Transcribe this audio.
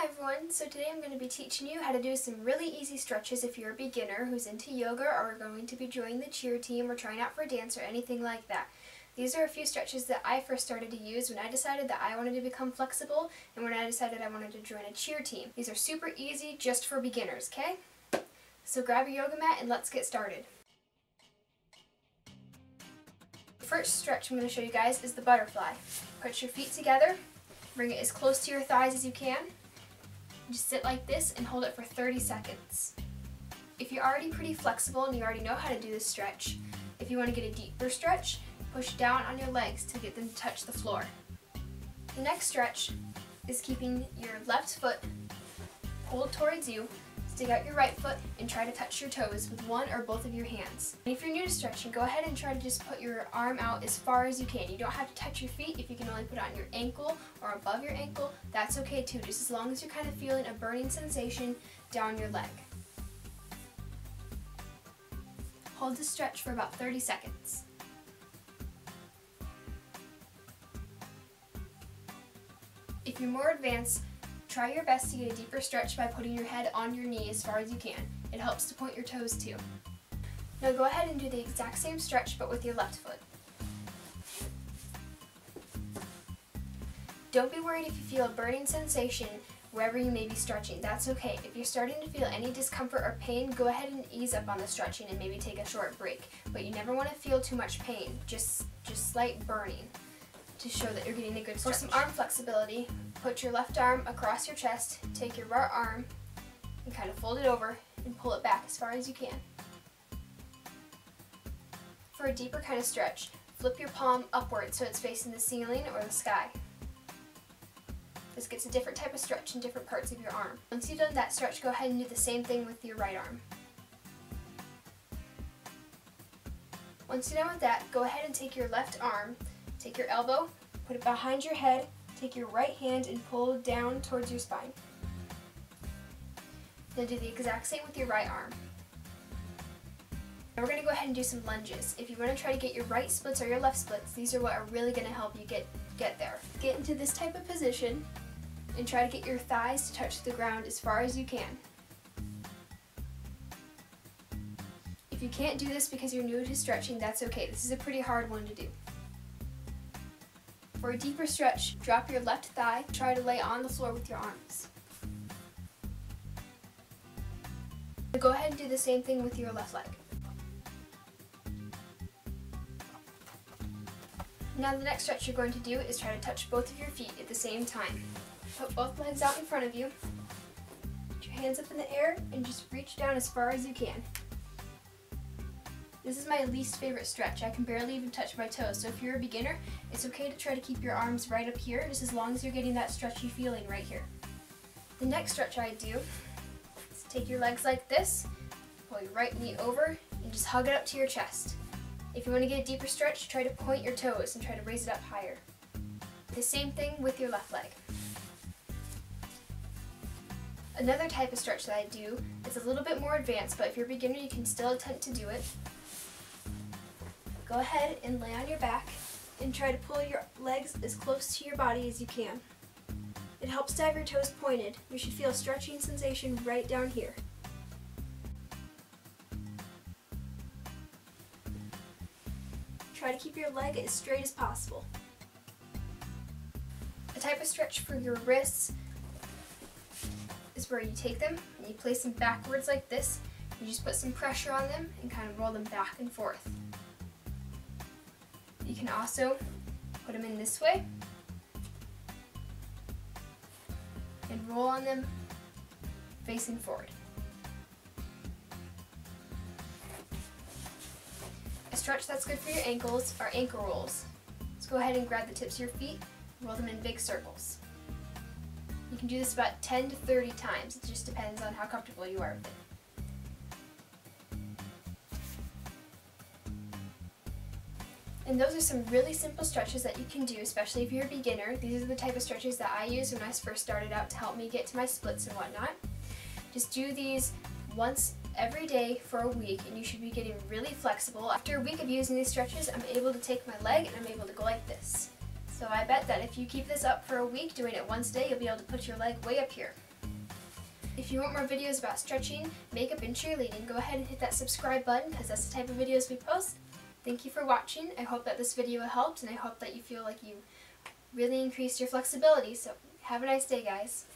Hi everyone, so today I'm going to be teaching you how to do some really easy stretches if you're a beginner who's into yoga or going to be joining the cheer team or trying out for dance or anything like that. These are a few stretches that I first started to use when I decided that I wanted to become flexible and when I decided I wanted to join a cheer team. These are super easy just for beginners, okay? So grab your yoga mat and let's get started. The first stretch I'm going to show you guys is the butterfly. Put your feet together, bring it as close to your thighs as you can. Just sit like this and hold it for 30 seconds. If you're already pretty flexible and you already know how to do this stretch, if you want to get a deeper stretch, push down on your legs to get them to touch the floor. The next stretch is keeping your left foot pulled towards you. Stick out your right foot and try to touch your toes with one or both of your hands. And if you're new to stretching, go ahead and try to just put your arm out as far as you can. You don't have to touch your feet. If you can only put it on your ankle or above your ankle, that's okay too, just as long as you're kind of feeling a burning sensation down your leg. Hold the stretch for about 30 seconds. If you're more advanced, try your best to get a deeper stretch by putting your head on your knee as far as you can. It helps to point your toes too. Now go ahead and do the exact same stretch but with your left foot. Don't be worried if you feel a burning sensation wherever you may be stretching. That's okay. If you're starting to feel any discomfort or pain, go ahead and ease up on the stretching and maybe take a short break. But you never want to feel too much pain, just slight burning, to show that you're getting a good stretch. For some arm flexibility, put your left arm across your chest, take your right arm and kind of fold it over and pull it back as far as you can. For a deeper kind of stretch, flip your palm upward so it's facing the ceiling or the sky. This gets a different type of stretch in different parts of your arm. Once you've done that stretch, go ahead and do the same thing with your right arm. Once you're done with that, go ahead and take your left arm, take your elbow, put it behind your head, take your right hand and pull down towards your spine. Then do the exact same with your right arm. Now we're going to go ahead and do some lunges. If you want to try to get your right splits or your left splits, these are what are really going to help you get there. Get into this type of position and try to get your thighs to touch the ground as far as you can. If you can't do this because you're new to stretching, that's okay. This is a pretty hard one to do. For a deeper stretch, drop your left thigh, try to lay on the floor with your arms. Go ahead and do the same thing with your left leg. Now the next stretch you're going to do is try to touch both of your feet at the same time. Put both legs out in front of you, put your hands up in the air, and just reach down as far as you can. This is my least favorite stretch. I can barely even touch my toes, so if you're a beginner, it's okay to try to keep your arms right up here, just as long as you're getting that stretchy feeling right here. The next stretch I do is take your legs like this, pull your right knee over, and just hug it up to your chest. If you want to get a deeper stretch, try to point your toes and try to raise it up higher. The same thing with your left leg. Another type of stretch that I do is a little bit more advanced, but if you're a beginner, you can still attempt to do it. Go ahead and lay on your back and try to pull your legs as close to your body as you can. It helps to have your toes pointed. You should feel a stretching sensation right down here. Try to keep your leg as straight as possible. A type of stretch for your wrists is where you take them and you place them backwards like this. You just put some pressure on them and kind of roll them back and forth. You can also put them in this way and roll on them facing forward. A stretch that's good for your ankles are ankle rolls. So go ahead and grab the tips of your feet, roll them in big circles. You can do this about 10 to 30 times. It just depends on how comfortable you are with it. And those are some really simple stretches that you can do, especially if you're a beginner. These are the type of stretches that I used when I first started out to help me get to my splits and whatnot. Just do these once every day for a week and you should be getting really flexible. After a week of using these stretches, I'm able to take my leg and I'm able to go like this. So I bet that if you keep this up for a week, doing it once a day, you'll be able to put your leg way up here. If you want more videos about stretching, makeup, and cheerleading, go ahead and hit that subscribe button because that's the type of videos we post. Thank you for watching. I hope that this video helped, and I hope that you feel like you really increased your flexibility. So have a nice day, guys.